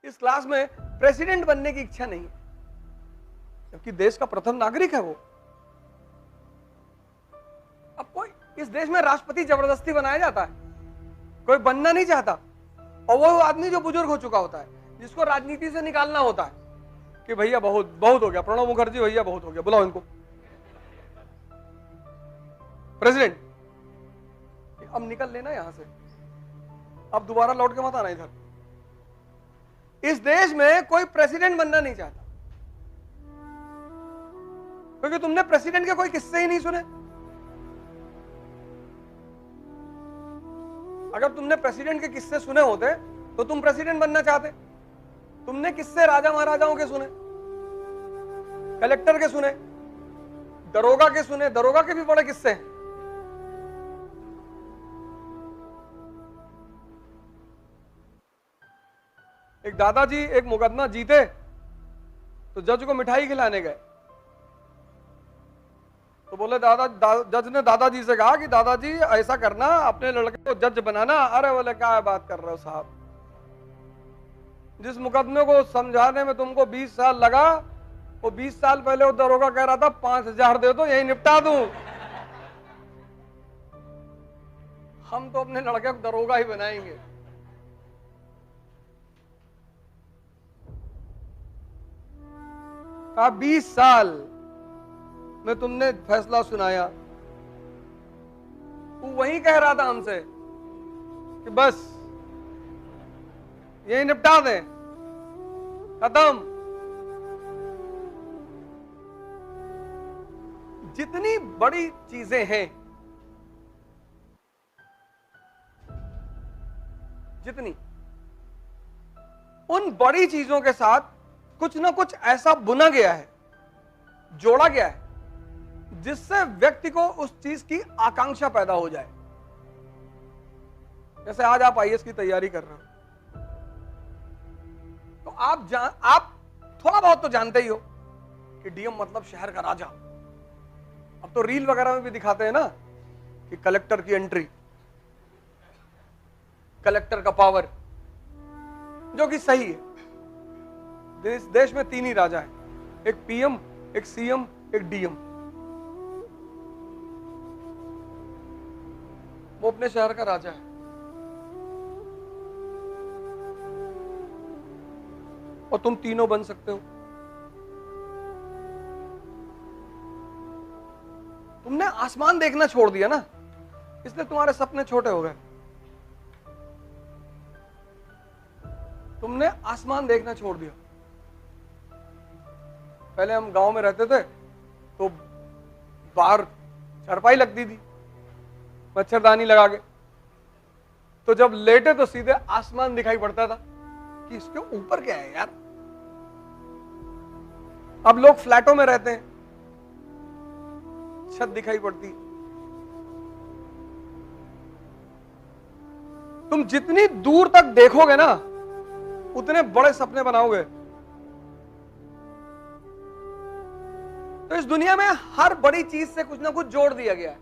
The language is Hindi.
इस क्लास में प्रेसिडेंट बनने की इच्छा नहीं है, जबकि देश का प्रथम नागरिक है वो। अब कोई इस देश में राष्ट्रपति जबरदस्ती बनाया जाता है, कोई बनना नहीं चाहता, और वो आदमी जो बुजुर्ग हो चुका होता है, जिसको राजनीति से निकालना होता है कि भैया बहुत बहुत हो गया, प्रणब मुखर्जी भैया बहुत हो गया, बुलाओ इनको प्रेसिडेंट, अब निकल लेना यहां से, अब दोबारा लौट के मत आना इधर। इस देश में कोई प्रेसिडेंट बनना नहीं चाहता, क्योंकि तुमने प्रेसिडेंट के कोई किस्से ही नहीं सुने। अगर तुमने प्रेसिडेंट के किस्से सुने होते तो तुम प्रेसिडेंट बनना चाहते। तुमने किस्से राजा महाराजाओं के सुने, कलेक्टर के सुने, दरोगा के सुने, दरोगा के भी बड़े किस्से हैं। एक दादाजी एक मुकदमा जीते तो जज को मिठाई खिलाने गए, तो बोले जज ने दादाजी से कहा कि दादाजी ऐसा करना, अपने लड़के को जज बनाना। अरे बोले क्या बात कर रहे हो साहब, जिस मुकदमे को समझाने में तुमको 20 साल लगा, वो 20 साल पहले वो दरोगा कह रहा था 5000 दे दो यही निपटा दूं। हम तो अपने लड़के को दरोगा ही बनाएंगे। कहा 20 साल में तुमने फैसला सुनाया, वो वही कह रहा था हमसे कि बस यही निपटा दें, खत्म। जितनी बड़ी चीजें हैं, जितनी उन बड़ी चीजों के साथ कुछ ना कुछ ऐसा बुना गया है, जोड़ा गया है, जिससे व्यक्ति को उस चीज की आकांक्षा पैदा हो जाए। जैसे आज आप आईएएस की तैयारी कर रहे हो, तो आप थोड़ा बहुत तो जानते ही हो कि डीएम मतलब शहर का राजा। अब तो रील वगैरह में भी दिखाते हैं ना कि कलेक्टर की एंट्री, कलेक्टर का पावर, जो कि सही है। देश में 3 ही राजा हैं, एक पीएम, एक सीएम, एक डीएम। वो अपने शहर का राजा है, और तुम तीनों बन सकते हो। तुमने आसमान देखना छोड़ दिया ना, इसलिए तुम्हारे सपने छोटे हो गए। तुमने आसमान देखना छोड़ दिया। पहले हम गांव में रहते थे तो बाहर चारपाई लगती थी मच्छरदानी लगा के, तो जब लेटे तो सीधे आसमान दिखाई पड़ता था कि इसके ऊपर क्या है यार। अब लोग फ्लैटों में रहते हैं, छत दिखाई पड़ती। तुम जितनी दूर तक देखोगे ना, उतने बड़े सपने बनाओगे। तो इस दुनिया में हर बड़ी चीज से कुछ ना कुछ जोड़ दिया गया है।